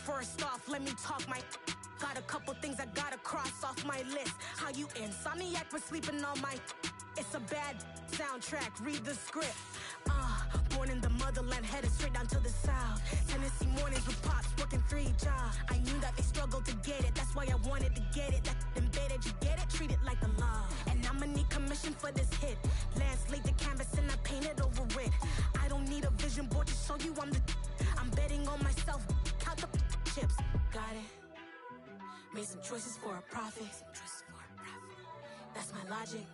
First off, let me talk my. Got a couple things I gotta cross off my list. How you insomniac for sleeping on my. It's a bad soundtrack, read the script. Born in the motherland, headed straight down to the south. Tennessee mornings with pops, working 3 jobs. I knew that they struggled to get it, that's why I wanted to get it. That embedded, you get it, treat it like a law. And I'ma need commission for this hit. Lance laid the canvas and I painted over it. I don't need a vision board to show you I'm betting on myself, count the chips. Got it. Made some choices for a profit. That's my logic.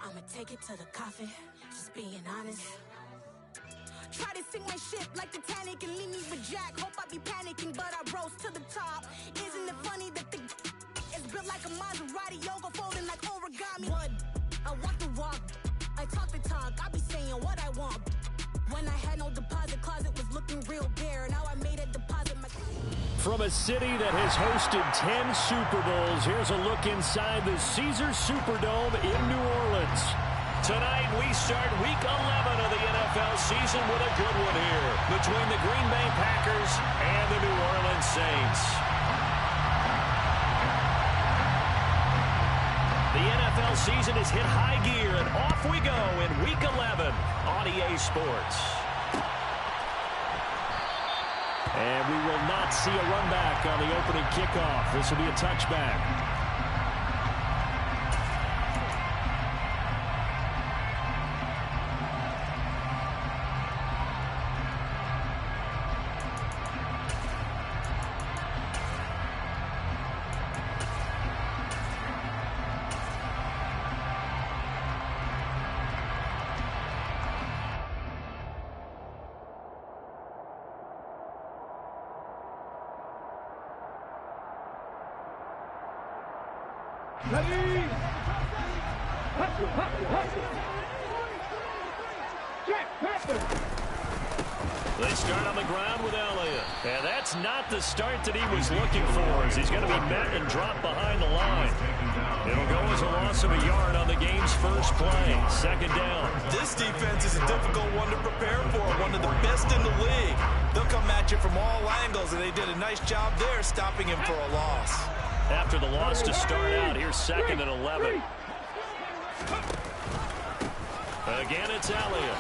I'ma take it to the coffin, just being honest. Try to sink my ship like Titanic and leave me with Jack. Hope I be panicking, but I rose to the top. Isn't it funny that the is built like a Maserati, yoga folding like origami? What? I walk the walk, I talk the talk, I be saying what I want. When I had no deposit, closet was looking real bare. Now I made a deposit. From a city that has hosted 10 Super Bowls, here's a look inside the Caesars Superdome in New Orleans. Tonight, we start Week 11 of the NFL season with a good one here between the Green Bay Packers and the New Orleans Saints. The NFL season has hit high gear, and off we go in Week 11 on EA Sports. And we will not see a run back on the opening kickoff. This will be a touchback. They start on the ground with Elliott. And that's not the start that he was looking for, as he's going to be met and dropped behind the line. It'll go as a loss of a yard on the game's first play. Second down. This defense is a difficult one to prepare for, one of the best in the league. They'll come at you from all angles, and they did a nice job there stopping him for a loss. After the loss to start out, here's 2nd and 11. Again, it's Elliott.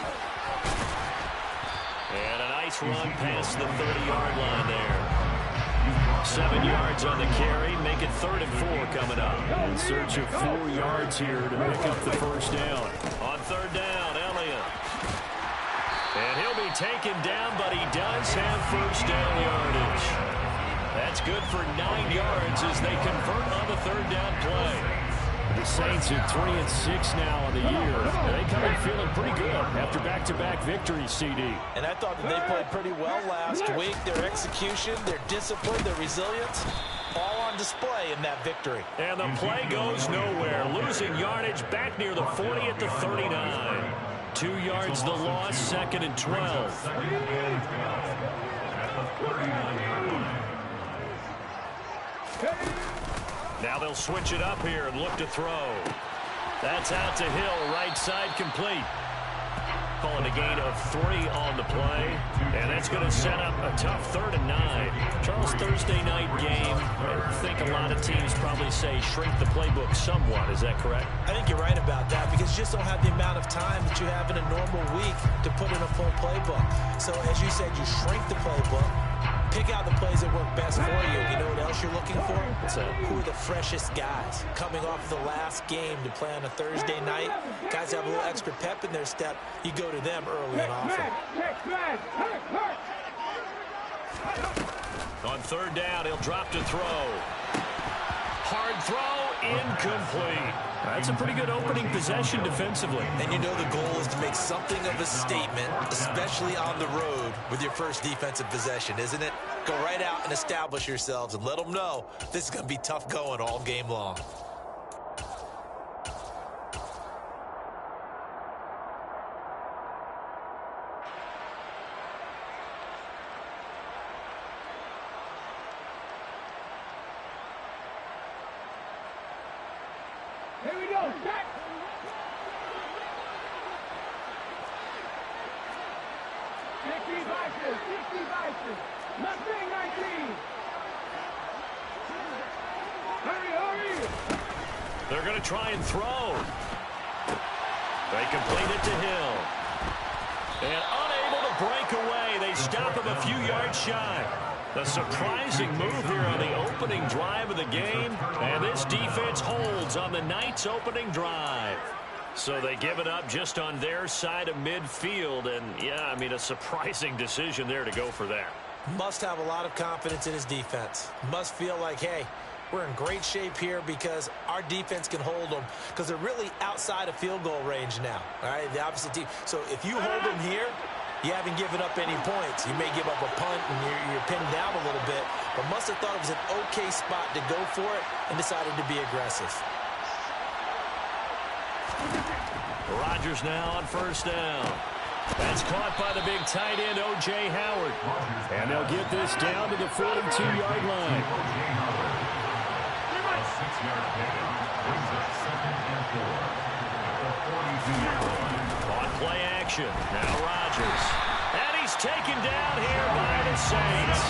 And a nice run past the 30-yard line there. 7 yards on the carry, make it 3rd and 4 coming up. In search of 4 yards here to pick up the first down. On 3rd down, Elliott. And he'll be taken down, but he does have first down yardage. That's good for 9 yards as they convert on the 3rd down play. The Saints are 3-6 now on the year. They come in feeling pretty good after back-to-back victories, CD. And I thought that they played pretty well last week. Their execution, their discipline, their resilience, all on display in that victory. And the play goes nowhere. Losing yardage back near the 40 at the 39. 2 yards the loss, 2nd and 12. Now they'll switch it up here and look to throw. That's out to Hill, right side complete. Calling a gain of 3 on the play. And that's going to set up a tough 3rd and 9. Charles, Thursday night game. I think a lot of teams probably say shrink the playbook somewhat. Is that correct? I think you're right about that because you just don't have the amount of time that you have in a normal week to put in a full playbook. So as you said, you shrink the playbook. Pick out the plays that work best for you. You know what else you're looking for? What's that? Who are the freshest guys coming off the last game to play on a Thursday night? Guys have a little extra pep in their step. You go to them early and often. On 3rd down, he'll drop to throw. Hard throw, incomplete. That's a pretty good opening possession defensively. And you know the goal is to make something of a statement, especially on the road with your first defensive possession, isn't it? Go right out and establish yourselves and let them know this is going to be tough going all game long. Here we go. Back. 60 boxes. They're going to try and throw. They complete it to Hill. And unable to break away. They stop him a few yards shy. A surprising move here on the opening drive of the game. And this defense holds on the Knights' opening drive. So they give it up just on their side of midfield. And, yeah, I mean, a surprising decision there to go for that. Must have a lot of confidence in his defense. Must feel like, hey, we're in great shape here because our defense can hold them because they're really outside of field goal range now. All right, the opposite team. So if you hold them here, you haven't given up any points. You may give up a punt and you're pinned down a little bit, but must have thought it was an okay spot to go for it and decided to be aggressive. Rodgers now on first down. That's caught by the big tight end, O.J. Howard. And they'll get this down to the 42-yard line. On play action. Now Rodgers. And he's taken down here by the Saints.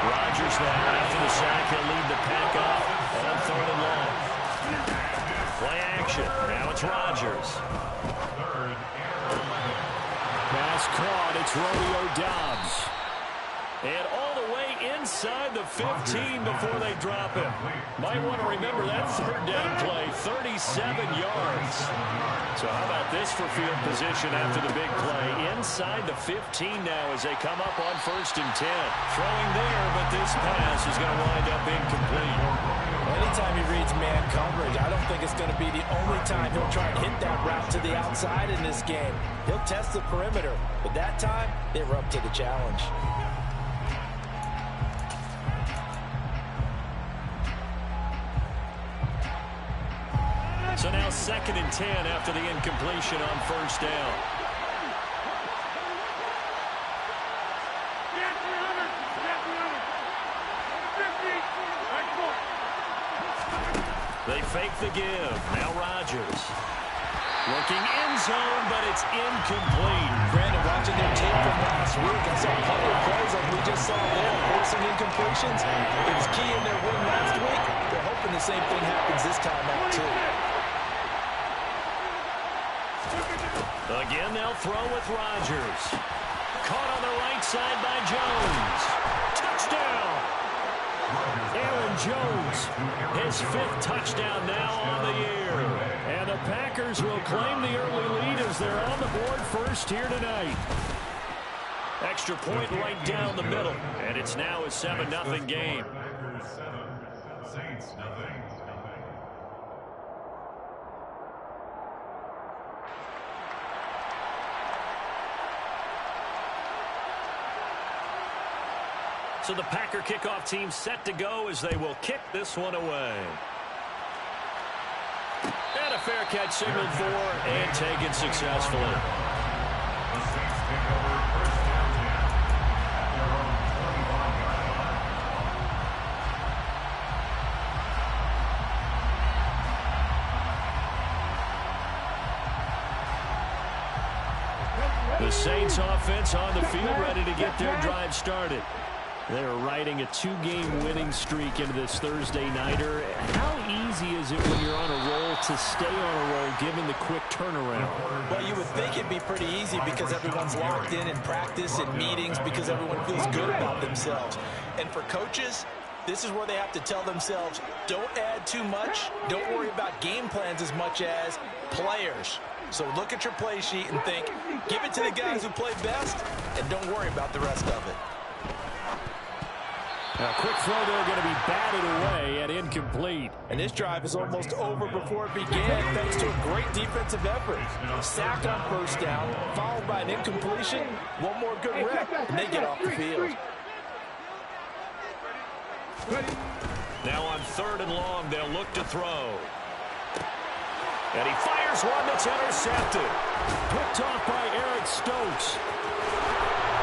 Rodgers now after the sack. He'll lead the pack up on 3rd and long. Play action. Now it's Rodgers. Pass caught. It's Romeo Doubs. And all the way inside the 15 before they drop him. Might want to remember that 3rd down play, 37 yards. So how about this for field position after the big play? Inside the 15 now as they come up on 1st and 10. Throwing there, but this pass is going to wind up incomplete. Anytime he reads man coverage, I don't think it's going to be the only time he'll try and hit that route to the outside in this game. He'll test the perimeter, but that time, they were up to the challenge. So now 2nd and 10 after the incompletion on 1st down. They fake the give. Now Rodgers. Looking end zone, but it's incomplete. Brandon, watching their tape from last week, I saw plenty of plays like we just saw there, forcing incompletions. It was key in their win last week. They're hoping the same thing happens this time out, too. Again, they'll throw with Rodgers. Caught on the right side by Jones. Touchdown! Aaron Jones, his 5th touchdown now on the year. And the Packers will claim the early lead as they're on the board first here tonight. Extra point right down the middle. And it's now a 7-0 game. Saints nothing. So the Packer kickoff team set to go as they will kick this one away. And a fair catch signaled for and taken successfully. The Saints take over 1st down 10 at their own 25 yard line. The Saints offense on the field ready to get their drive started. They're riding a 2-game winning streak into this Thursday nighter. How easy is it when you're on a roll to stay on a roll given the quick turnaround? Well, you would think it'd be pretty easy because everyone's locked in practice and meetings because everyone feels good about themselves. And for coaches, this is where they have to tell themselves, don't add too much. Don't worry about game plans as much as players. So look at your play sheet and think, give it to the guys who play best, and don't worry about the rest of it. A quick throw there going to be batted away and incomplete. And this drive is almost over before it began thanks to a great defensive effort. Sack on 1st down, followed by an incompletion. One more good rep, and they get off the field. Now on 3rd and long, they'll look to throw. And he fires one that's intercepted. Picked off by Eric Stokes.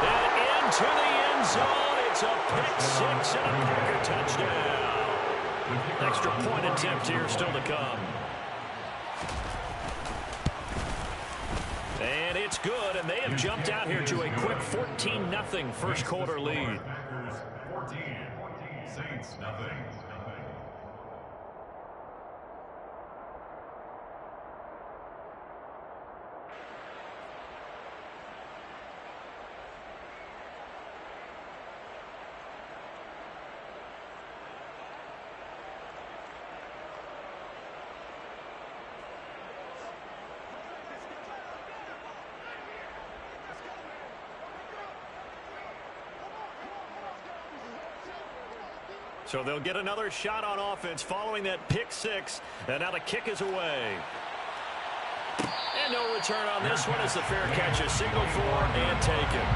And into the end zone. It's a pick-6 and a Packer touchdown. Extra point attempt here still to come. And it's good, and they have jumped out here to a quick 14-0 first quarter lead. Packers 14, Saints nothing. So they'll get another shot on offense following that pick six. And now the kick is away. And no return on this one as the fair catch is signaled for and taken.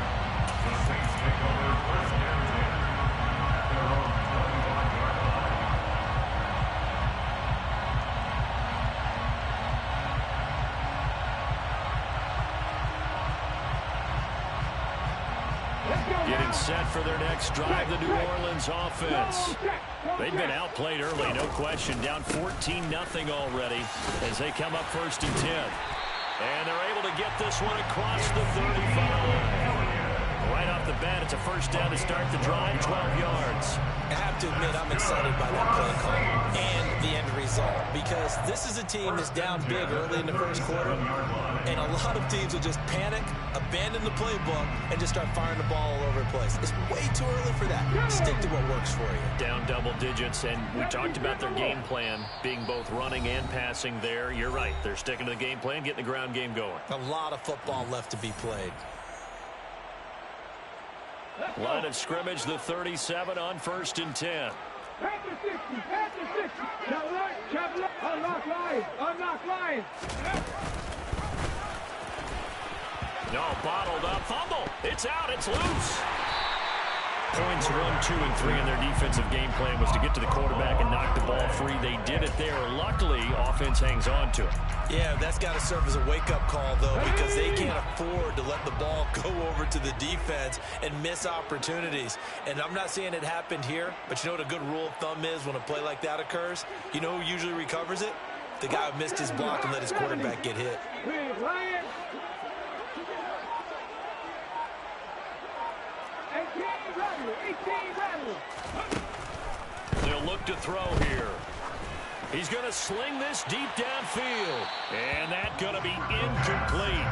The Saints take over first down 10 at their own 25-yard line. Getting set for their next drive, the New Orleans offense. They've been outplayed early, no question. Down 14-0 already as they come up first and 10. And they're able to get this one across the 35. Right off the bat, it's a first down to start the drive, 12 yards. I have to admit, I'm excited by that play call and the end result, because this is a team that's down big early in the first quarter, and a lot of teams will just panic, abandon the playbook, and just start firing the ball all over the place. It's way too early for that. Stick to what works for you. Down double digits, and we talked about their game plan being both running and passing there. You're right. They're sticking to the game plan, getting the ground game going. A lot of football left to be played. Line of scrimmage, the 37 on first and 10. Panther 60, Panther 60. Travel right, unlock line, unlock line. No, bottled up, fumble. It's out, it's loose. Points 1, 2, and 3 in their defensive game plan was to get to the quarterback and knock the ball free. They did it there. Luckily, offense hangs on to it. Yeah, that's got to serve as a wake-up call, though, because they can't afford to let the ball go over to the defense and miss opportunities. And I'm not saying it happened here, but you know what a good rule of thumb is when a play like that occurs? You know who usually recovers it? The guy who missed his block and let his quarterback get hit. They'll look to throw here. He's going to sling this deep downfield. And that's going to be incomplete.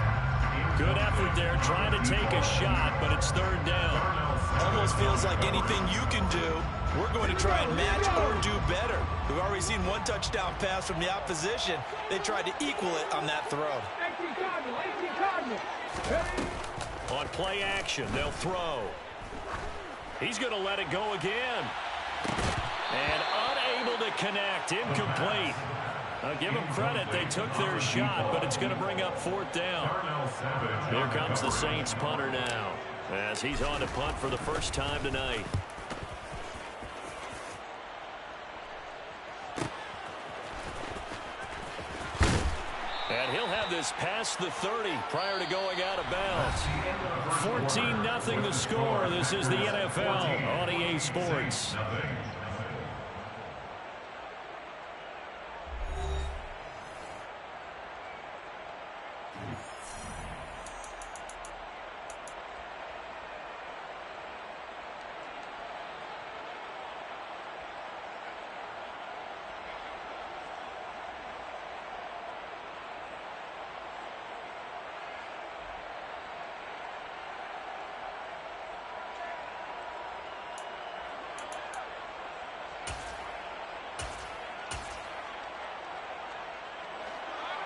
Good effort there trying to take a shot, but it's third down. Almost feels like anything you can do, we're going to try and match or do better. We've already seen one touchdown pass from the opposition. They tried to equal it on that throw. On play action, they'll throw. He's going to let it go again. And unable to connect. Incomplete. I'll give them credit. They took their shot, but it's going to bring up fourth down. Here comes the Saints punter now, as he's on to punt for the first time tonight. And he'll have this past the 30 prior to going out of bounds. 14-0 the score. This is the NFL on EA Sports.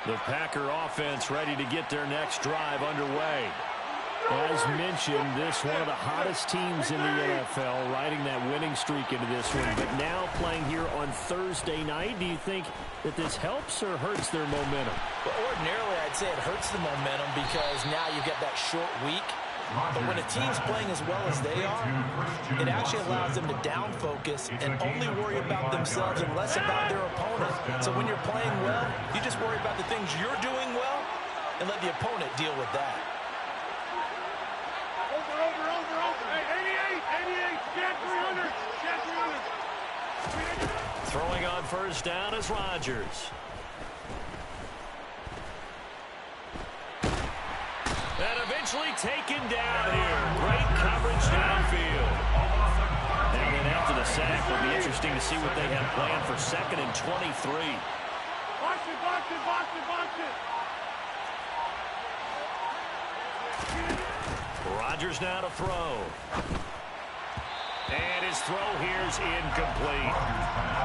The Packer offense ready to get their next drive underway. As mentioned, this one of the hottest teams in the NFL, riding that winning streak into this one. But now playing here on Thursday night, do you think that this helps or hurts their momentum? Well, ordinarily, I'd say it hurts the momentum because now you get that short week. But when a team's playing as well as they are, it actually allows them to down focus and only worry about themselves and less about their opponent. So when you're playing well, you just worry about the things you're doing well and let the opponent deal with that. Over. Hey, 88, stand 300. Throwing on first down is And eventually taken down here. Great coverage downfield. Now then, after the sack, it'll be interesting to see what they have planned for 2nd and 23. Box it, box it, box it, box it. Rodgers now to throw. And his throw here is incomplete.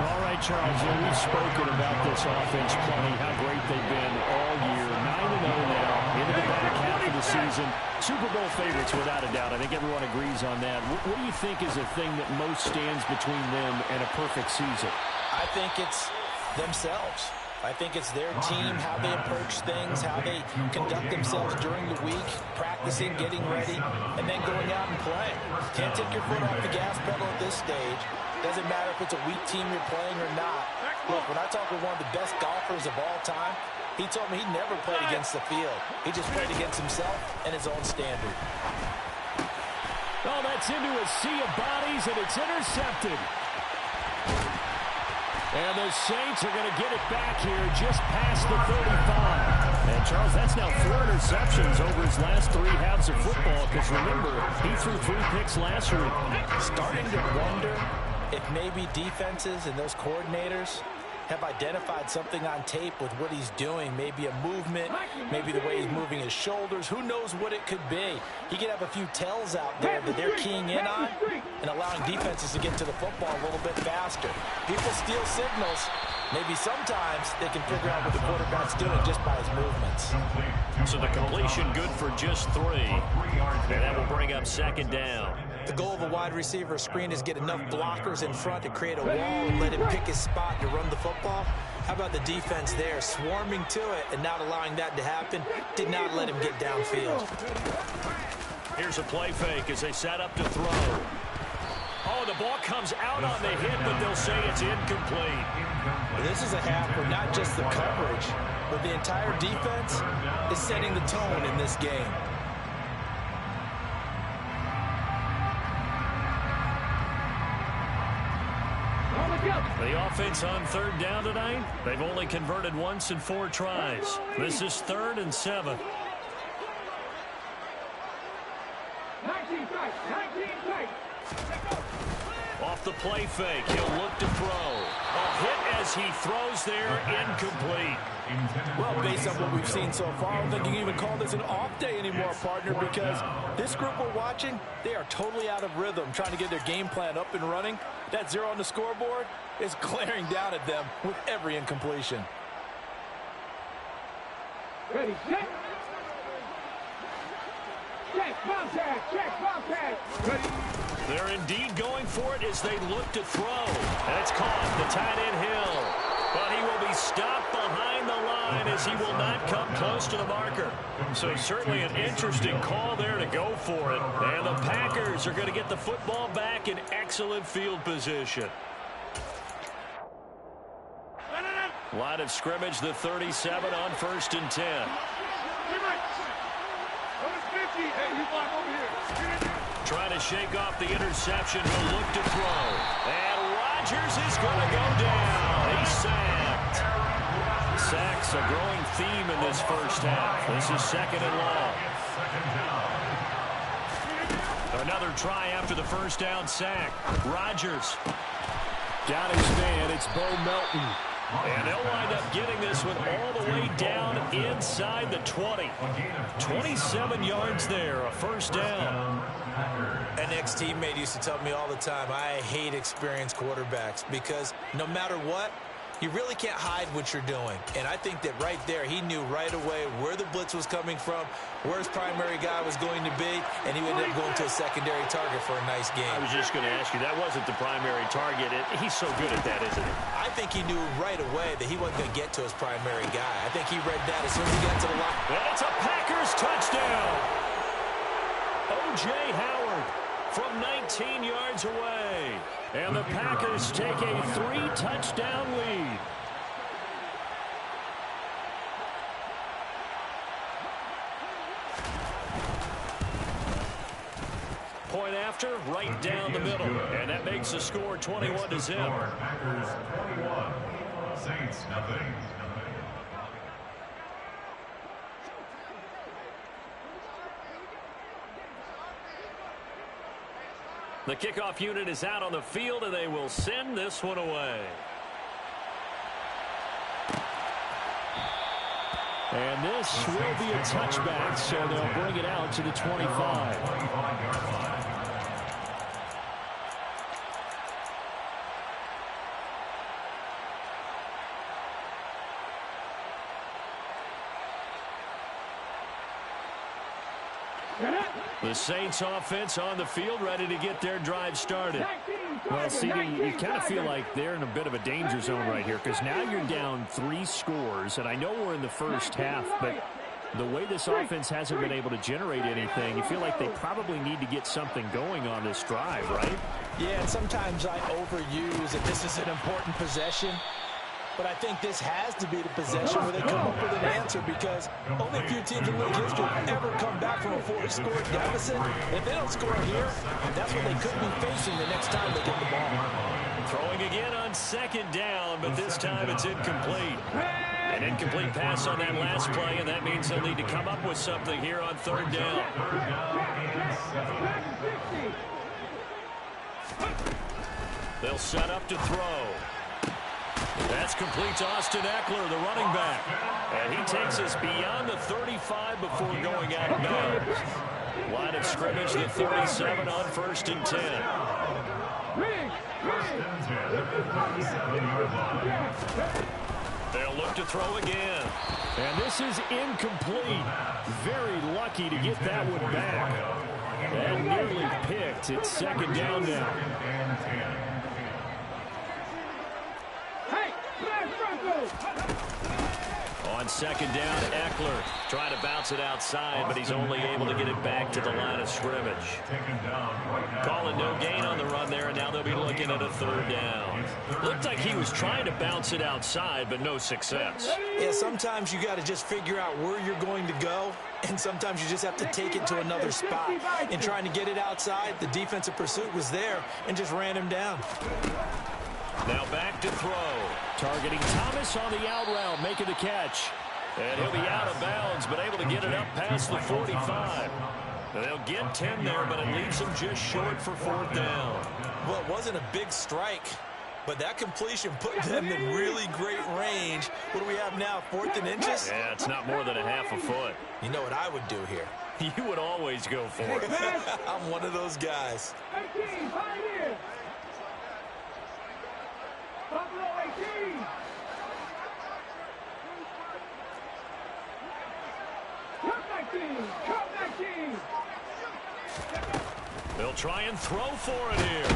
All right, Charles, we've spoken about this offense plenty, how great they've been all year. 9-0 now, into the back half of the season. Super Bowl favorites, without a doubt. I think everyone agrees on that. What do you think is the thing that most stands between them and a perfect season? I think it's themselves. I think it's their team, how they approach things, how they conduct themselves during the week, practicing, getting ready, and then going out and playing. Can't take your foot off the gas pedal at this stage. Doesn't matter if it's a weak team you're playing or not. Look, when I talk with one of the best golfers of all time, he told me he never played against the field. He just played against himself and his own standard. Oh, that's into a sea of bodies, and it's intercepted. And the Saints are going to get it back here just past the 35. And, Charles, that's now 4 interceptions over his last 3 halves of football, because, remember, he threw 3 picks last week. Starting to wonder if maybe defenses and those coordinators have identified something on tape with what he's doing. Maybe a movement, maybe the way he's moving his shoulders. Who knows what it could be? He could have a few tells out there that they're keying in on and allowing defenses to get to the football a little bit faster. People steal signals. Maybe sometimes they can figure out what the quarterback's doing just by his movements. So the completion good for just 3. And that will bring up 2nd down. The goal of a wide receiver screen is get enough blockers in front to create a wall and let him pick his spot to run the football. How about the defense there, swarming to it and not allowing that to happen? Did not let him get downfield. Here's a play fake as they set up to throw. Oh, the ball comes out on the hit, but they'll say it's incomplete. This is a half where not just the coverage, but the entire defense is setting the tone in this game. The offense on 3rd down tonight, they've only converted once in 4 tries. This is 3rd and 7. 19 strikes, 19 strikes. Off the play fake, he'll look to throw. A hit as he throws there, incomplete. Well, based on what we've seen so far, I don't think you can even call this an off day anymore, partner, because this group we're watching, they are totally out of rhythm, trying to get their game plan up and running. That 0 on the scoreboard is glaring down at them with every incompletion. Ready, set. Check, contact, check, contact. Ready. They're indeed going for it as they look to throw. And it's caught, the tight end Hill. But he will be stopped behind the line as he will not come close to the marker. So certainly an interesting call there to go for it. And the Packers are going to get the football back in excellent field position. Line of scrimmage, the 37 on 1st and 10. Trying to shake off the interception. He'll look to throw. And Rodgers is going to go down. He's sacked. Sacks a growing theme in this first half. This is 2nd and long. Another try after the first down sack. Rodgers. Got his man. It's Bo Melton. And they'll wind up getting this one all the way down inside the 20. 27 yards there, a first down. An ex-teammate used to tell me all the time, I hate experienced quarterbacks because no matter what, you really can't hide what you're doing. And I think that right there, he knew right away where the blitz was coming from, where his primary guy was going to be, and he ended up going to a secondary target for a nice game. I was just going to ask you, that wasn't the primary target. He's so good at that, isn't he? I think he knew right away that he wasn't going to get to his primary guy. I think he read that as soon as he got to the line. And it's a Packers touchdown. O.J. Howard from 19 yards away. And the Packers take a 3-touchdown lead. Point after, right down the middle. And that makes the score 21-0. Packers 21, Saints nothing. The kickoff unit is out on the field, and they will send this one away. And this will be a touchback, so they'll bring it out to the 25. The Saints offense on the field, ready to get their drive started. Well, CD, you kind of feel like they're in a bit of a danger zone right here because now you're down 3 scores, and I know we're in the first half, but the way this offense hasn't been able to generate anything, you feel like they probably need to get something going on this drive, right? Yeah, and sometimes I overuse that this is an important possession. But I think this has to be the possession where they come up with an answer because only a few teams in league history have ever come back from a 4-score deficit. If they don't score here, that's what they could be facing the next time they get the ball. Throwing again on 2nd down, but this time it's incomplete. An incomplete pass on that last play, and that means they'll need to come up with something here on 3rd down. They'll set up to throw. That's complete to Austin Eckler, the running back. And he takes us beyond the 35 before going out of bounds. Line of scrimmage, the 37 on 1st and 10. They'll look to throw again. And this is incomplete. Very lucky to get that one back. And nearly picked. It's 2nd down now. On 2nd down, Eckler trying to bounce it outside, but he's only able to get it back to the line of scrimmage. Calling no gain on the run there, and now they'll be looking at a 3rd down. Looked like he was trying to bounce it outside, but no success. Yeah, sometimes you got to just figure out where you're going to go, and sometimes you just have to take it to another spot. In trying to get it outside, the defensive pursuit was there and just ran him down. Now back to throw. Targeting Thomas on the out route, making the catch. And he'll be out of bounds, but able to get it up past the 45. They'll get 10 there, but it leaves them just short for 4th down. Well, it wasn't a big strike, but that completion put them in really great range. What do we have now, 4th and inches? Yeah, it's not more than a half a foot. You know what I would do here? You would always go for it. I'm one of those guys. 18, pioneer. Buffalo 18. Come 19. They'll try and throw for it here.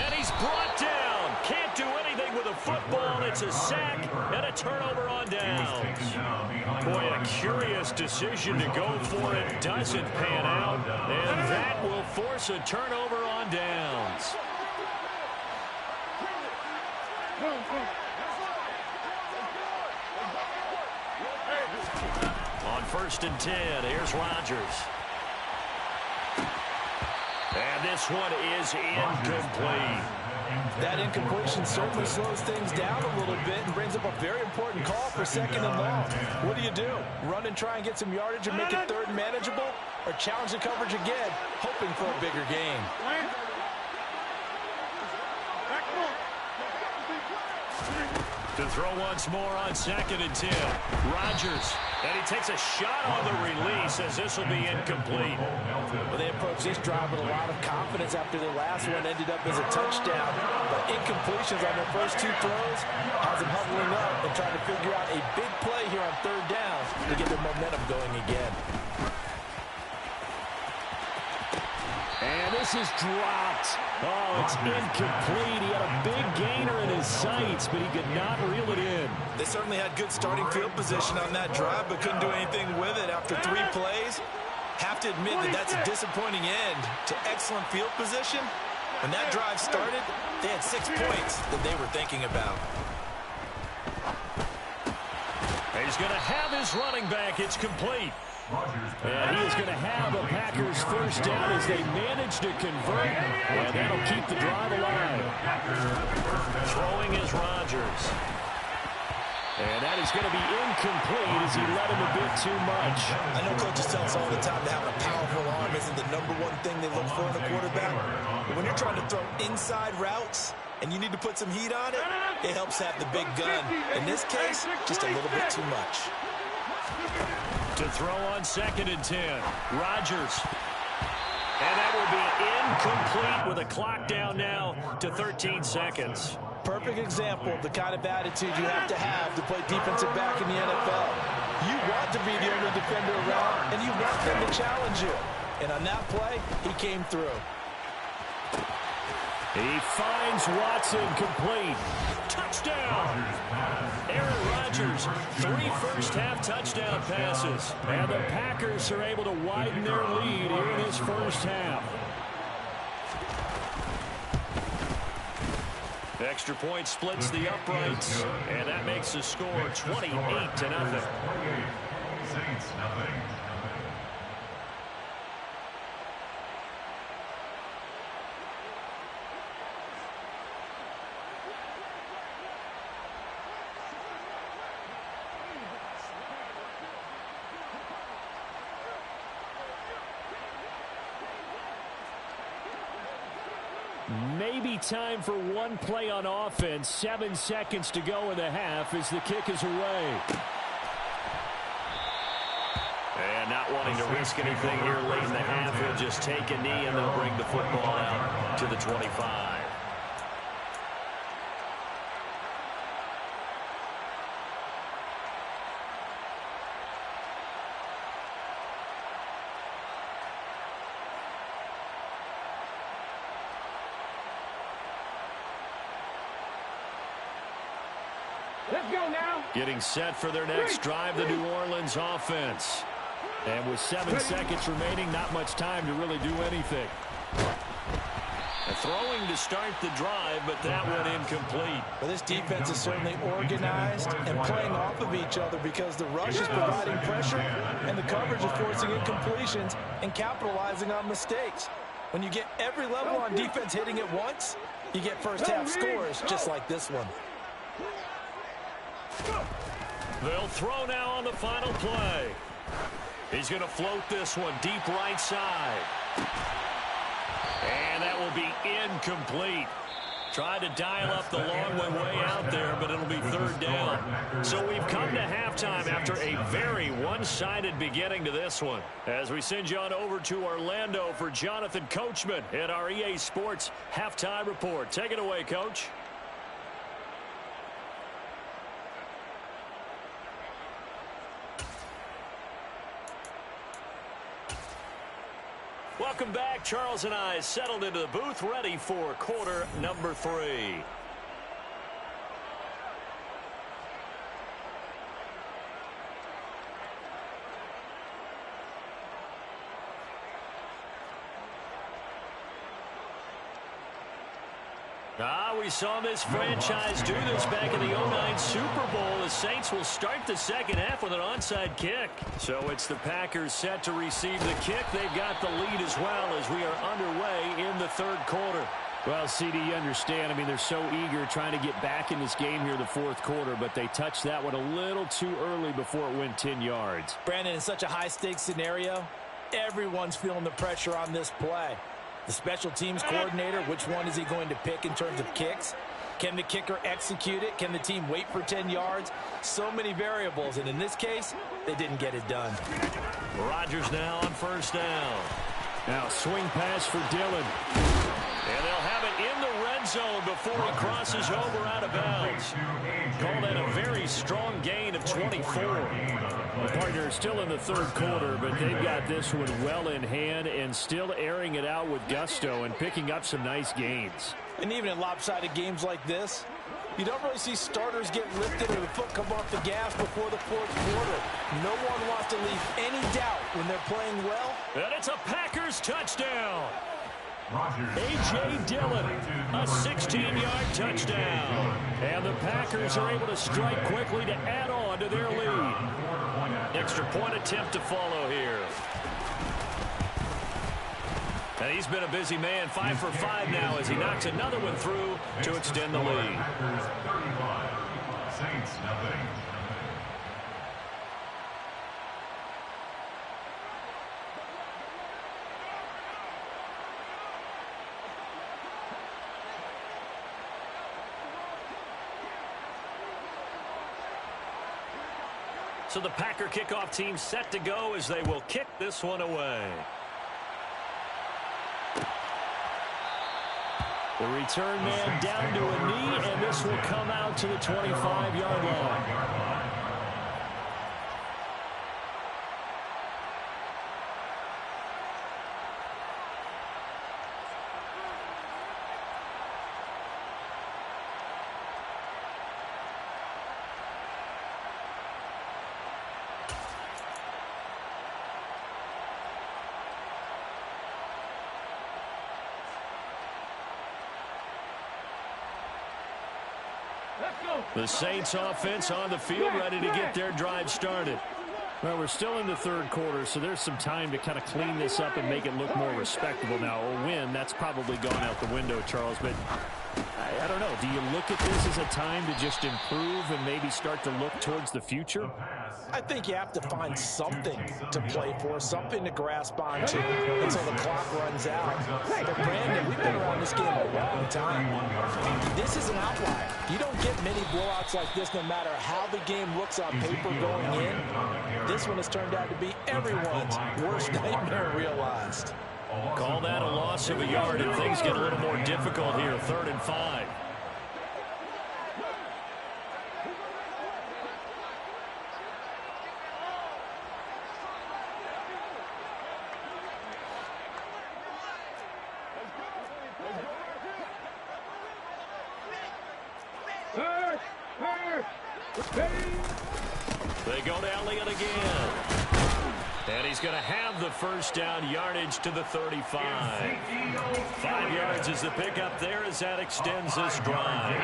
And he's brought down. Can't do anything with a football. It's a sack and a turnover on downs. Boy, a curious decision to go for it. Doesn't pan out. And that will force a turnover on downs. On 1st and 10, here's Rodgers. And this one is incomplete. That incompletion certainly slows things down a little bit and brings up a very important call for 2nd and long. What do? Run and try and get some yardage and make it 3rd manageable? Or challenge the coverage again, hoping for a bigger gain? To throw once more on 2nd and 10. Rodgers. And he takes a shot on the release as this will be incomplete. Well, they approached this drive with a lot of confidence after their last one ended up as a touchdown. But incompletions on their first 2 throws has them huddling up and trying to figure out a big play here on 3rd down to get their momentum going again. And this is dropped. Oh, it's incomplete. He had a big gainer in his sights, but he could not reel it in. They certainly had good starting field position on that drive, but couldn't do anything with it after 3 plays. Have to admit that that's a disappointing end to excellent field position. When that drive started, they had 6 points that they were thinking about. He's going to have his running back. It's complete. And he is going to have the Packers 1st down as they manage to convert, and that'll keep the drive alive. Throwing is Rodgers. And that is going to be incomplete as he led him a bit too much. I know coaches tell us all the time to have a powerful arm isn't the #1 thing they look for in a quarterback. But when you're trying to throw inside routes and you need to put some heat on it, it helps have the big gun. In this case, just a little bit too much. To throw on 2nd and 10, Rodgers. And that will be incomplete with a clock down now to 13 seconds. Perfect example of the kind of attitude you have to play defensive back in the NFL. You want to be the only defender around, and you want them to challenge you. And on that play, he came through. He finds Watson complete. Touchdown! Aaron Rodgers, 3 first-half touchdown passes. And the Packers are able to widen their lead here in this first half. Extra point splits the uprights, and that makes the score 28-0. Saints, nothing. Maybe time for one play on offense. 7 seconds to go in the half as the kick is away. And not wanting to risk anything here late in the half, he'll just take a knee and they'll bring the football out to the 25. Let's go now. Getting set for their next drive, the New Orleans offense. And with 7 seconds remaining, not much time to really do anything. Throwing to start the drive, but that one incomplete. Well, this defense is certainly organized and playing off of each other because the rush is providing pressure and the coverage is forcing incompletions and capitalizing on mistakes. When you get every level on defense hitting at once, you get first-half scores just like this one. They'll throw now on the final play. He's going to float this one deep right side. And that will be incomplete. Tried to dial up the long one way out there, but it'll be 3rd down. So we've come to halftime after a very one-sided beginning to this one. As we send you on over to Orlando for Jonathan Coachman at our EA Sports Halftime Report. Take it away, Coach. Welcome back. Charles and I settled into the booth, ready for quarter number 3. We saw this franchise do this back in the 09 Super Bowl. The Saints will start the second half with an onside kick. So it's the Packers set to receive the kick. They've got the lead as well as we are underway in the 3rd quarter. Well, CD, you understand. I mean, they're so eager trying to get back in this game here in the 4th quarter, but they touched that one a little too early before it went 10 yards. Brandon, in such a high-stakes scenario, everyone's feeling the pressure on this play. The special teams coordinator, which one is he going to pick in terms of kicks? Can the kicker execute it? Can the team wait for 10 yards? So many variables, and in this case, they didn't get it done. Rodgers now on 1st down. Now swing pass for Dillon. And they'll have it in the red zone before he crosses over out of bounds. Call that a very strong gain of 24. The partner is still in the 3rd quarter, but they've got this one well in hand and still airing it out with gusto and picking up some nice gains. And even in lopsided games like this, you don't really see starters get lifted or the foot come off the gas before the 4th quarter. No one wants to leave any doubt when they're playing well. And it's a Packers touchdown. A.J. Dillon, a 16-yard touchdown. And the Packers are able to strike quickly to add on to their lead. Extra point attempt to follow here. And he's been a busy man, 5 for 5 now as he knocks another one through to extend the lead. Saints, nothing. So the Packer kickoff team set to go as they will kick this one away. The return man down to a knee, and this will come out to the 25-yard line. The Saints offense on the field, ready to get their drive started. Well, we're still in the third quarter, so there's some time to kind of clean this up and make it look more respectable. Now, a win, that's probably gone out the window, Charles, but I don't know. Do you look at this as a time to just improve and maybe start to look towards the future? I think you have to find something to play for, something to grasp onto until the clock runs out. But Brandon, we've been around this game a long time. This is an outlier. You don't get many blowouts like this no matter how the game looks on paper going in. This one has turned out to be everyone's worst nightmare realized. Call that a loss of a yard, and things get a little more difficult here. 3rd and 5. They go to Elliott again. And he's going to have the first down, yardage to the 35. 5 yards is the pickup there as that extends this drive.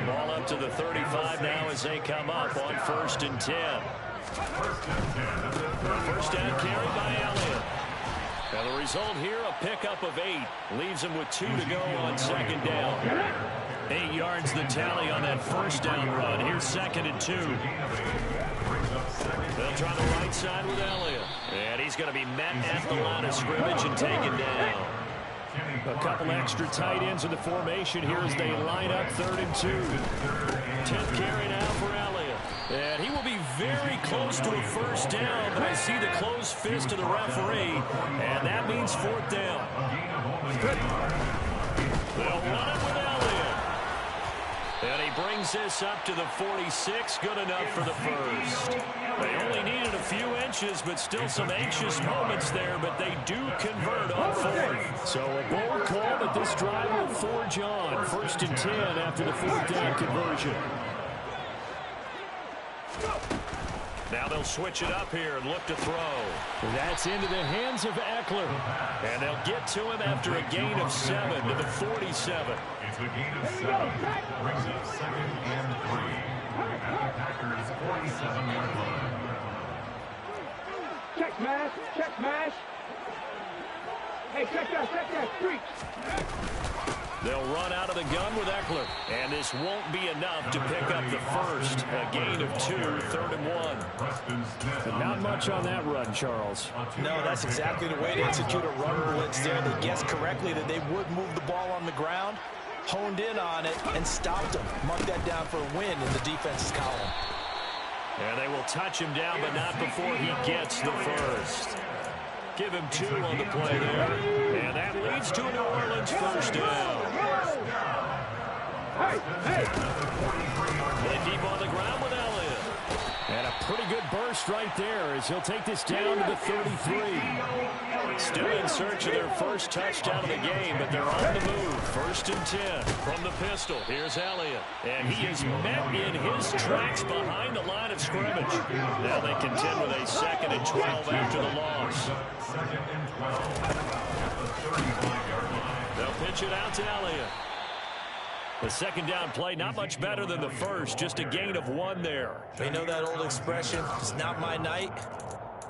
Ball up to the 35 now as they come up on 1st and 10. First down carry by Elliott. And the result here, a pickup of 8. Leaves him with 2 to go on 2nd down. 8 yards the tally on that first down run. Here's 2nd and 2. They'll try the right side with Elliott. And he's going to be met at the line of scrimmage and taken down. A couple extra tight ends in the formation here as they line up 3rd and 2. 10th carry now for Elliott. And he will be very close to a first down, but I see the closed fist of the referee, and that means 4th down. They'll run it with Elliott. And he brings this up to the 46. Good enough for the first. They only needed a few inches, but still some anxious moments there, but they do convert on 4th. So a bold call, but this drive will forge on. 1st and 10 after the 4th down conversion. Now they'll switch it up here and look to throw. That's into the hands of Eckler. And they'll get to him after a gain of 7 to the 47. It's a gain of 7. Brings up 2nd and 3 at the Packers' 47-yard line. Check smash, check smash. Hey, check that, street. They'll run out of the gun with Eckler. And this won't be enough to pick up the first. A gain of 2, 3rd and 1. But not much on that run, Charles. No, that's exactly the way to execute a run blitz there. They guessed correctly that they would move the ball on the ground, honed in on it, and stopped him. Mark that down for a win in the defense's column. And they will touch him down, but not before he gets the first. Give him 2 on the play there. And that leads to a New Orleans first down. They keep on the ground with Elliott. And a pretty good burst right there as he'll take this down to the 33. Still in search of their first touchdown of the game, but they're on the move. 1st and 10 from the pistol. Here's Elliott. And he is met in his tracks behind the line of scrimmage. Now they contend with a 2nd and 12 after the loss. 2nd and 12 at the 35-yard line. They'll pitch it out to Elliott. The 2nd down play, not much better than the first, just a gain of 1 there. They know that old expression, it's not my night.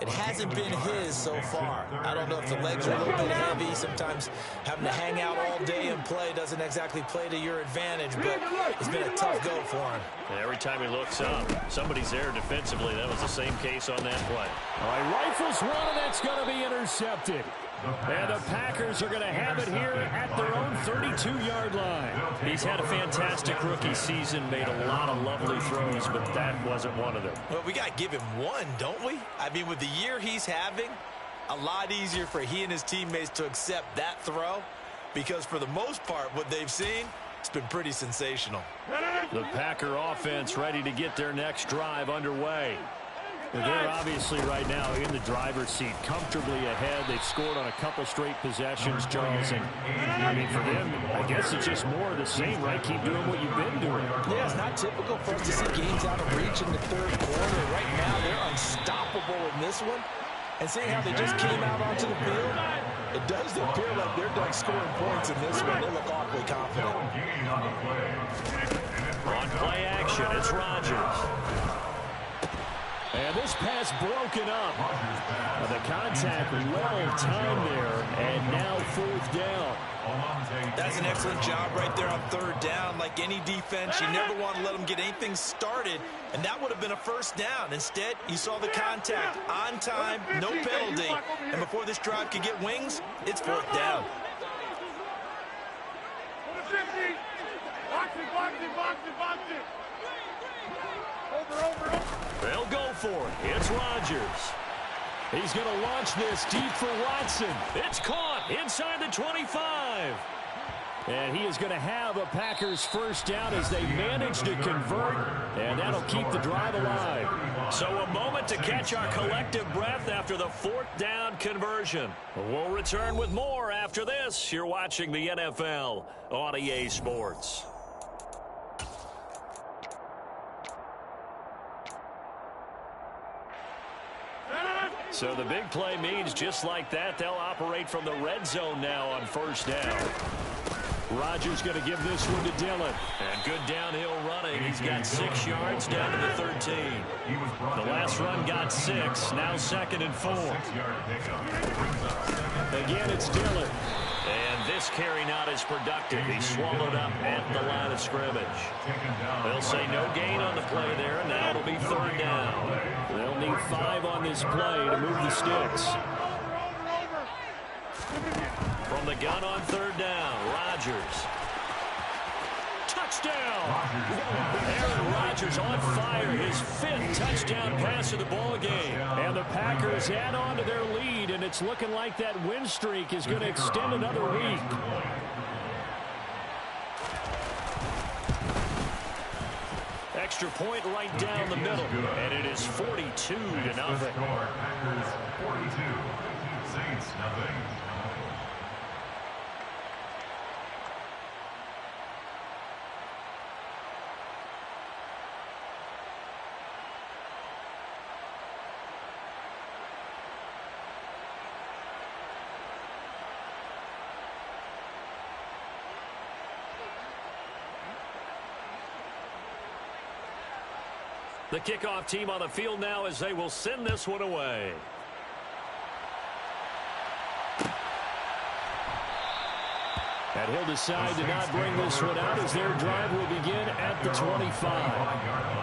It hasn't been his so far. I don't know if the legs are a little bit heavy. Sometimes having to hang out all day and play doesn't exactly play to your advantage, but it's been a tough go for him. And every time he looks up, somebody's there defensively. That was the same case on that play. All right, rifles one, and then That's going to be intercepted. And the Packers are going to have it here at their own 32-yard line. He's had a fantastic rookie season, made a lot of lovely throws, but that wasn't one of them. Well, we got to give him one, don't we? I mean, with the year he's having, a lot easier for he and his teammates to accept that throw, because for the most part, what they've seen, it's been pretty sensational. The Packer offense ready to get their next drive underway. They're obviously right now in the driver's seat, comfortably ahead. They've scored on a couple straight possessions, Charles. And, I mean, for them, I guess it's just more of the same, right? Keep doing what you've been doing. Yeah, it's not typical for us to see games out of reach in the third quarter. Right now, they're unstoppable in this one. And seeing how they just came out onto the field, it does appear like they're done scoring points in this one. They look awfully confident. On play action, it's Rodgers. And this pass broken up. The contact well timed there, and now fourth down. That's an excellent job right there on third down. Like any defense, you never want to let them get anything started, and that would have been a first down. Instead, you saw the contact on time, no penalty, and before this drive could get wings, it's fourth down. Box it. Over. They'll go for it. It's Rodgers. He's going to launch this deep for Watson. It's caught inside the 25. And he is going to have a Packers first down as they manage to convert, and that'll keep the drive alive. So a moment to catch our collective breath after the fourth down conversion. We'll return with more after this. You're watching the NFL on EA Sports. So the big play means just like that, they'll operate from the red zone now on first down. Rodgers going to give this one to Dillon. And good downhill running. He's got 6 yards down to the 13. The last run got 6. Now 2nd and 4. Again, it's Dillon. And this carry not as productive. He's swallowed up at the line of scrimmage. They'll say no gain on the play there. Now it'll be third down. They'll need 5 on this play to move the sticks. From the gun on third down, Rodgers. Touchdown! Aaron Rodgers on fire, his 5th touchdown pass of the ball game. And the Packers add on to their lead, and it's looking like that win streak is going to extend another week. Extra point right down the middle, and it is 42-0. Packers 42, Saints nothing. The kickoff team on the field now as they will send this one away. And he'll decide to not bring this one out as their drive will begin at the 25.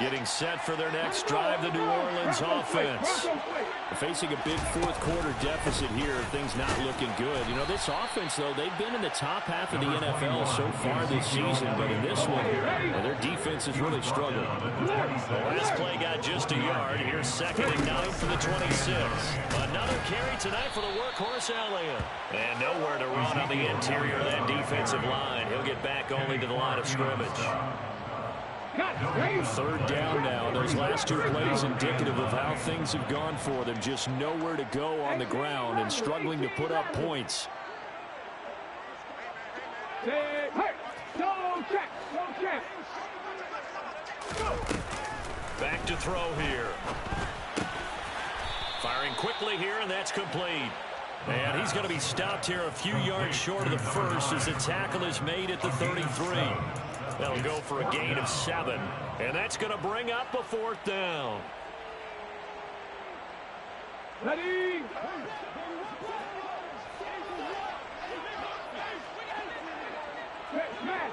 Getting set for their next drive, the New Orleans offense. Facing a big fourth quarter deficit here, things not looking good. You know, this offense, though, they've been in the top half of the NFL so far this season, but in this one, their defense has really struggled. The last play got just a yard. Here's 2nd and 9 for the 26. Another carry tonight for the workhorse Elliott. And nowhere to run on the interior of that defensive line. He'll get back only to the line of scrimmage. Third down now. Those last 2 plays indicative of how things have gone for them. Just nowhere to go on the ground and struggling to put up points. Back to throw here. Firing quickly here, and that's complete. And he's going to be stopped here a few yards short of the first as the tackle is made at the 33. That'll go for a gain of 7. And that's going to bring up a 4th down. Ready? Catch match.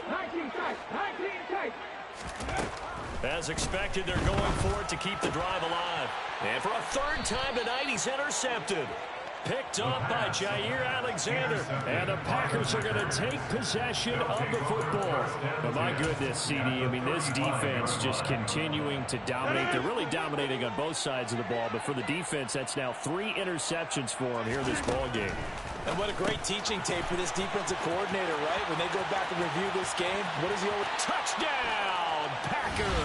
19 tight. As expected, they're going for it to keep the drive alive. And for a 3rd time tonight, he's intercepted. Picked up by Jair Alexander. And the Packers are going to take possession of the football. But my goodness, CD, I mean, this defense just continuing to dominate. They're really dominating on both sides of the ball. But for the defense, that's now 3 interceptions for them here this ball game. And what a great teaching tape for this defensive coordinator, right? When they go back and review this game, what is he always? Touchdown, Packers!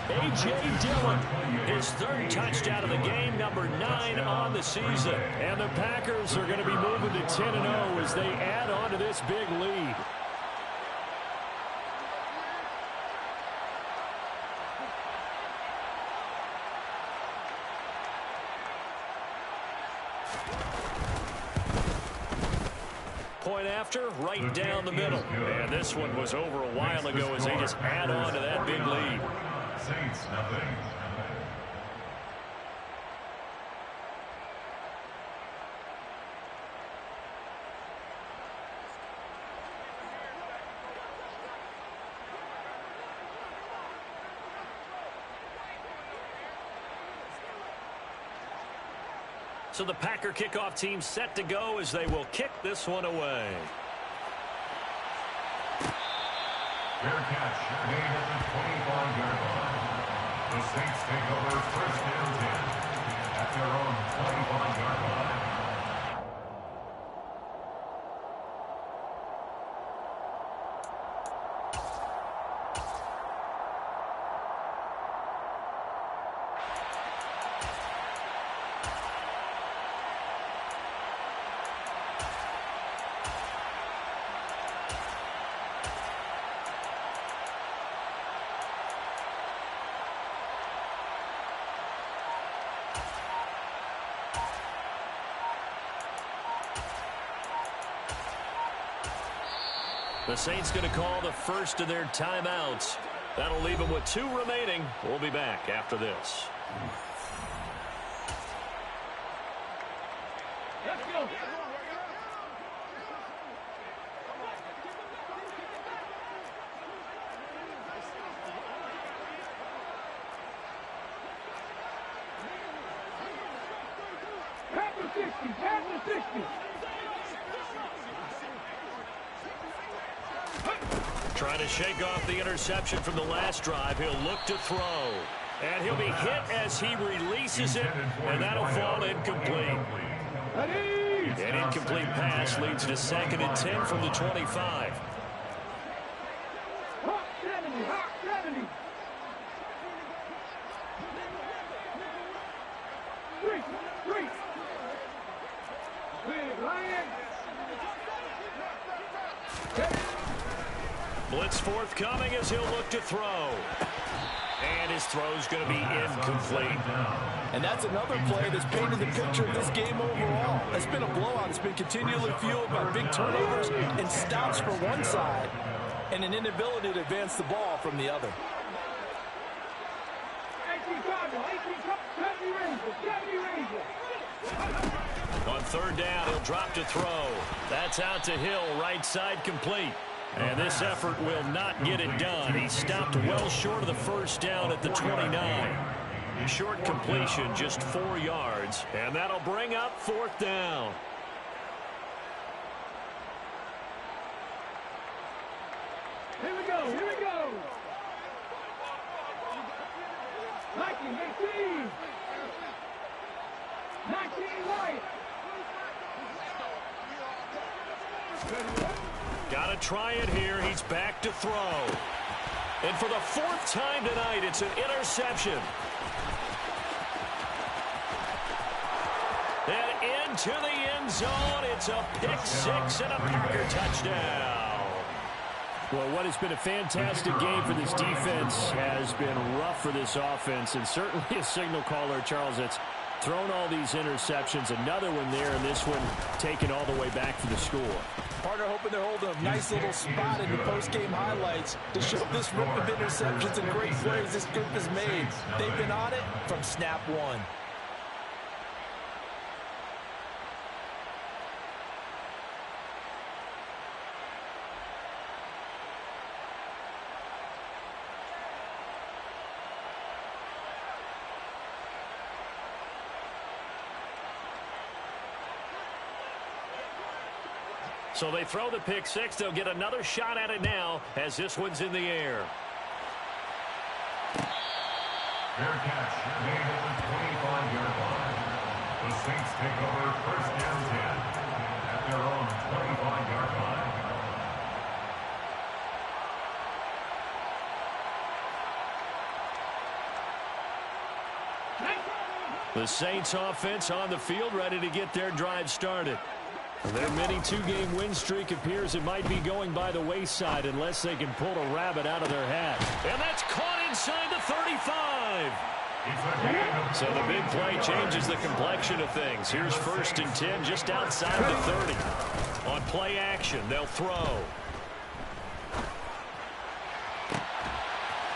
A.J. Dillon, his 3rd touchdown of the game, number 9 on the season. And the Packers are going to be moving to 10-0 as they add on to this big lead. Point after, right down the middle. And this one was over a while ago as they just add on to that big lead. Saints, nothing. So the Packer kickoff team set to go as they will kick this one away. Fair catch made at the 25-yard line. The Saints take over 1st and 10 at their own 25-yard line. The Saints going to call the first of their timeouts. That'll leave them with 2 remaining. We'll be back after this. Let's go. Pass the 60. Trying to shake off the interception from the last drive. He'll look to throw. And he'll be hit as he releases it, and that'll fall incomplete. An incomplete pass leads to 2nd and 10 from the 25. Hot 70. 3. Big Lion. Blitz forthcoming as he'll look to throw. And his throw's going to be incomplete. And that's another play that's painted the picture of this game overall. It's been a blowout. It's been continually fueled by big turnovers and stops for one side and an inability to advance the ball from the other. 18 On 3rd down, he'll drop to throw. That's out to Hill, right side complete. And this effort will not get it done. He stopped well short of the 1st down at the 29. Short completion, just 4 yards. And that'll bring up 4th down. Here we go. 19 right. Got to try it here. He's back to throw. And for the 4th time tonight, it's an interception. And into the end zone, it's a pick 6 and a Packer touchdown. Well, what has been a fantastic game for this defense has been rough for this offense, and certainly a signal caller, Charles, that's thrown all these interceptions. Another one there, and this one taken all the way back for the score. Partner hoping they're holding a nice little spot in the post-game highlights to show this rip of interceptions and great plays this group has made. They've been on it from snap one. So they throw the pick six. They'll get another shot at it now as this one's in the air. Fair catch made at the 25-yard line. The Saints take over first down 10 at their own 25-yard line. The Saints offense on the field, ready to get their drive started. Their mini two-game win streak appears it might be going by the wayside unless they can pull a rabbit out of their hat. And that's caught inside the 35. So the big play changes the complexion of things. Here's first and 10 just outside the 30. On play action, they'll throw.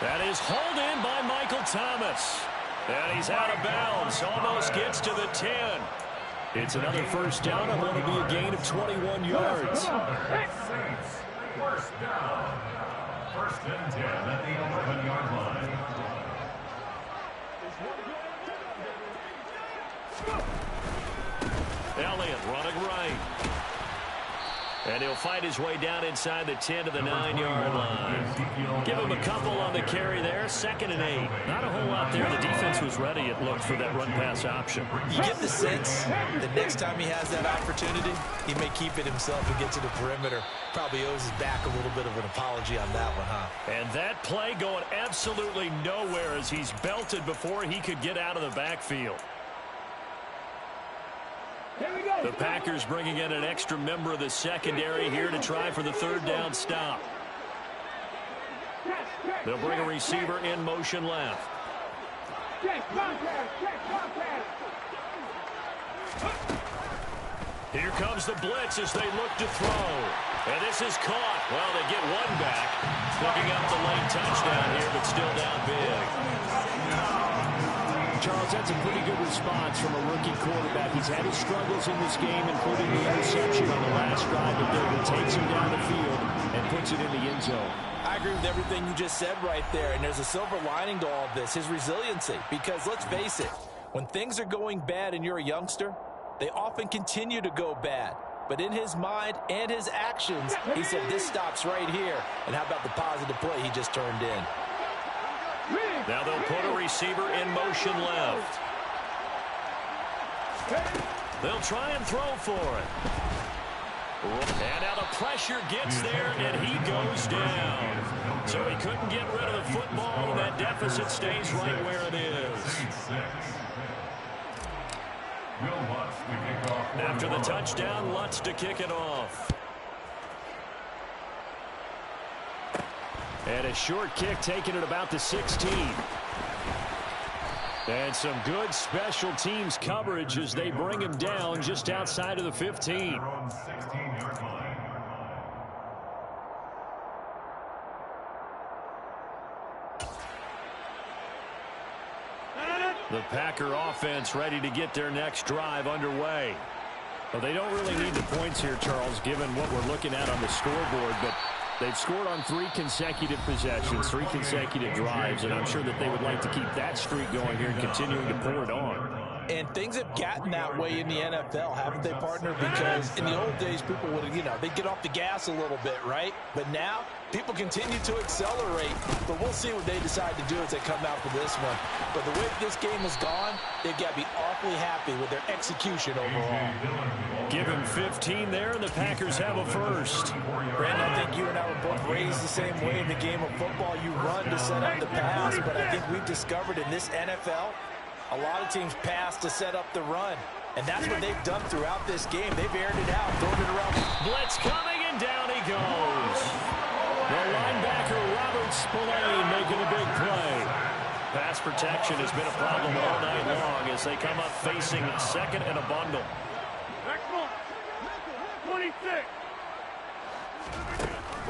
That is hauled in by Michael Thomas. And he's out of bounds. Almost gets to the 10. It's another first down, and it'll be a gain of 21 yards. Saints, first down. First and 10 at the 11-yard line. Elliott running right. And he'll fight his way down inside the 10 to the 9-yard line. Give him a couple on the carry there. Second and 8. Not a whole lot there. The defense was ready, it looked, for that run-pass option. You get the sense the next time he has that opportunity, he may keep it himself and get to the perimeter. Probably owes his back a little bit of an apology on that one, huh? And that play going absolutely nowhere as he's belted before he could get out of the backfield. The Packers bringing in an extra member of the secondary here to try for the third down stop. They'll bring a receiver in motion left. Here comes the blitz as they look to throw. And this is caught. Well, they get one back. Picking up the late touchdown here, but still down big. Charles, that's a pretty good response from a rookie quarterback. He's had his struggles in this game, including the interception on the last drive, but David takes him down the field and puts it in the end zone. I agree with everything you just said right there, and there's a silver lining to all of this, his resiliency. Because let's face it, when things are going bad and you're a youngster, they often continue to go bad. But in his mind and his actions, he said, this stops right here. And how about the positive play he just turned in? Now they'll put a receiver in motion left. They'll try and throw for it. And now the pressure gets there, and he goes down. So he couldn't get rid of the football, and that deficit stays right where it is. After the touchdown, Lutz to kick it off. And a short kick taken at about the 16. And some good special teams coverage as they bring him down just outside of the 15. The Packer offense ready to get their next drive underway. Well, they don't really need the points here, Charles, given what we're looking at on the scoreboard, but they've scored on 3 consecutive possessions, 3 consecutive drives, and I'm sure that they would like to keep that streak going here and continuing to pour it on. And things have gotten that way in the NFL, haven't they, partner? Because in the old days, people would, they'd get off the gas a little bit, right? But now, people continue to accelerate. But we'll see what they decide to do as they come out for this one. But the way this game has gone, they've got to be awfully happy with their execution overall. Give him 15 there, and the Packers have a first. Brandon, I think you and I were both raised the same way in the game of football. You run to set up the pass, but I think we've discovered in this NFL, a lot of teams pass to set up the run. And that's what they've done throughout this game. They've aired it out, thrown it around. Blitz coming, and down he goes. The linebacker, Robert Spillane, making a big play. Pass protection has been a problem all night long as they come up facing second and a bundle. Next one. 26.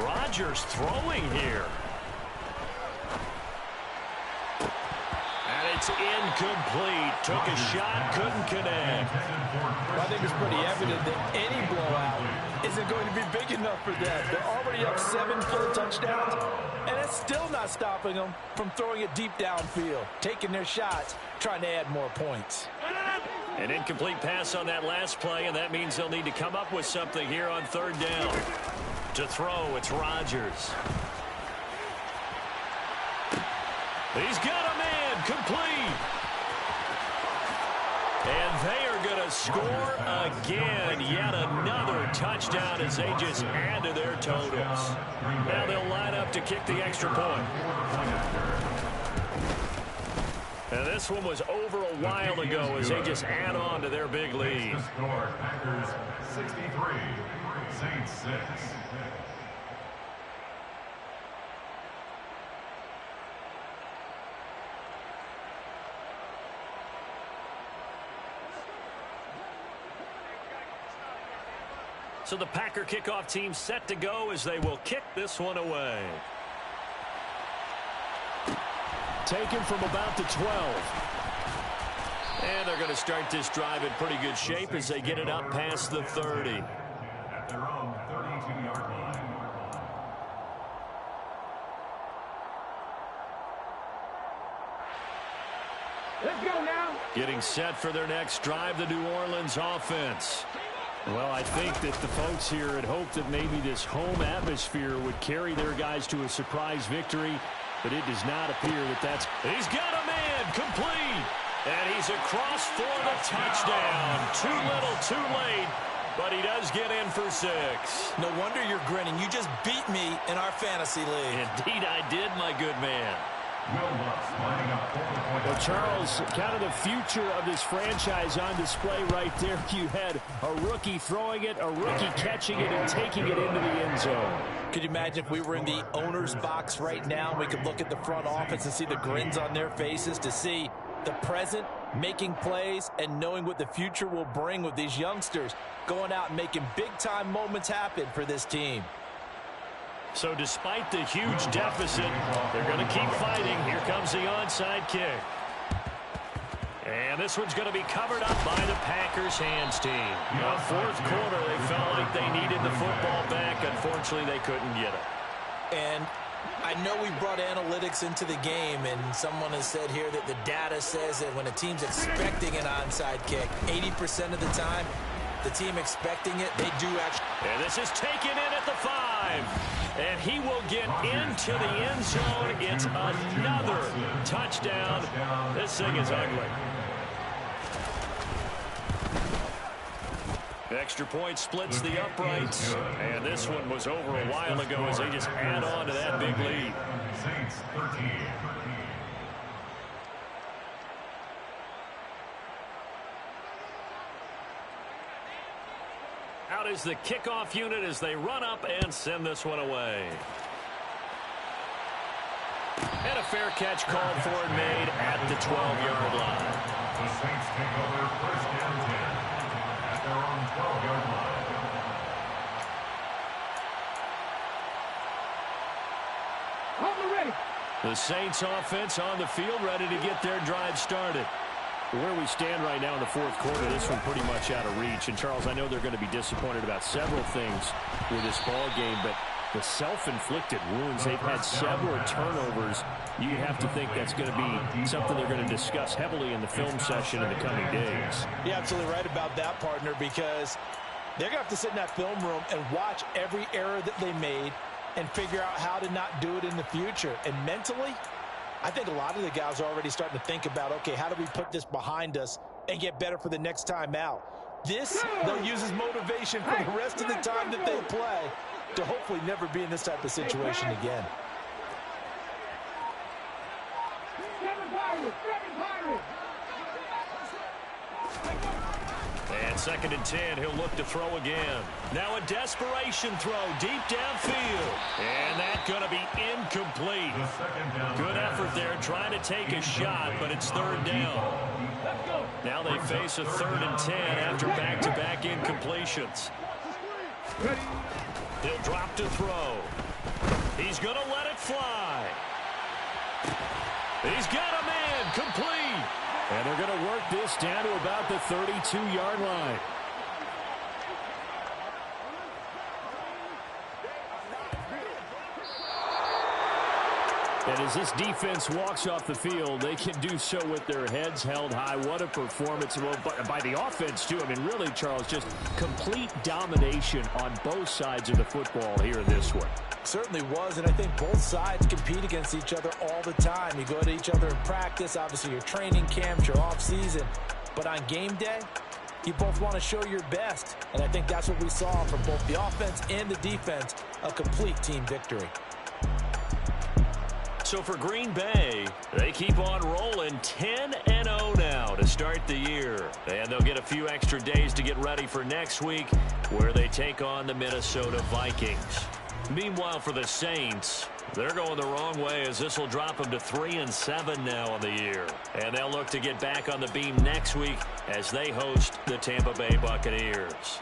Rodgers throwing here. And it's incomplete. Took a shot, couldn't connect. Well, I think it's pretty evident that any blowout isn't going to be big enough for them. They're already up 7 full touchdowns, and it's still not stopping them from throwing it deep downfield, taking their shots, trying to add more points. An incomplete pass on that last play, and that means they'll need to come up with something here on third down. To throw, it's Rodgers. He's got a man, complete. And they are going to score again. Yet another touchdown as they just add to their totals. Now they'll line up to kick the extra point. And this one was over a while ago as they just add on to their big lead. Packers 63, Saints 6. So the Packer kickoff team set to go as they will kick this one away. Taken from about the 12. And they're going to start this drive in pretty good shape as they get it up past the 30. At their own 32-yard line. Let's go now. Getting set for their next drive, the New Orleans offense. Well, I think that the folks here had hoped that maybe this home atmosphere would carry their guys to a surprise victory, but it does not appear that that's... He's got a man, complete. And he's across for the touchdown. Too little, too late, but he does get in for 6. No wonder you're grinning. You just beat me in our fantasy league. Indeed I did, my good man. Well, Charles, kind of the future of this franchise on display right there. You had a rookie throwing it, a rookie catching it, and taking it into the end zone. Could you imagine if we were in the owner's box right now and we could look at the front office and see the grins on their faces, to see the present making plays and knowing what the future will bring with these youngsters going out and making big-time moments happen for this team. So despite the huge deficit, they're going to keep fighting. Here comes the onside kick. And this one's going to be covered up by the Packers hands team. In the fourth quarter, they felt like they needed the football back. Unfortunately, they couldn't get it. And I know we brought analytics into the game, and someone has said here that the data says that when a team's expecting an onside kick, 80% of the time, the team expecting it, they do actually. And this is taken in at the 5. And he will get into the end zone. It's another touchdown. This thing is ugly. Extra point splits the uprights. And this one was over a while ago as they just add on to that big lead. Saints 13. Out is the kickoff unit as they run up and send this one away. And a fair catch called for and made at the 12-yard line. The Saints take over first and 10 at their own 12-yard line. Hold ready. The Saints offense on the field, ready to get their drive started. Where we stand right now in the fourth quarter, this one pretty much out of reach. And, Charles, I know they're going to be disappointed about several things with this ball game, but the self-inflicted wounds, they've had several turnovers. You have to think that's going to be something they're going to discuss heavily in the film session in the coming days. You're absolutely right about that, partner, because they're going to have to sit in that film room and watch every error that they made and figure out how to not do it in the future. And mentally, I think a lot of the guys are already starting to think about, okay, how do we put this behind us and get better for the next time out? This, they'll use as motivation for the rest of the time that they play to hopefully never be in this type of situation again. And 2nd and 10, he'll look to throw again. Now a desperation throw deep downfield. And that's going to be incomplete. Good effort there trying to take a shot, but it's 3rd down. Now they face a 3rd and 10 after back-to-back incompletions. He'll drop to throw. He's going to let it fly. He's got a man complete. And they're going to work this down to about the 32-yard line. And as this defense walks off the field, they can do so with their heads held high. What a performance by the offense, too. I mean, really, Charles, just complete domination on both sides of the football here in this one. Certainly was, and I think both sides compete against each other all the time. You go to each other in practice, obviously your training camps, your off-season. But on game day, you both want to show your best. And I think that's what we saw from both the offense and the defense, a complete team victory. So for Green Bay, they keep on rolling 10-0 now to start the year. And they'll get a few extra days to get ready for next week, where they take on the Minnesota Vikings. Meanwhile, for the Saints, they're going the wrong way, as this will drop them to 3-7 now on the year. And they'll look to get back on the beam next week as they host the Tampa Bay Buccaneers.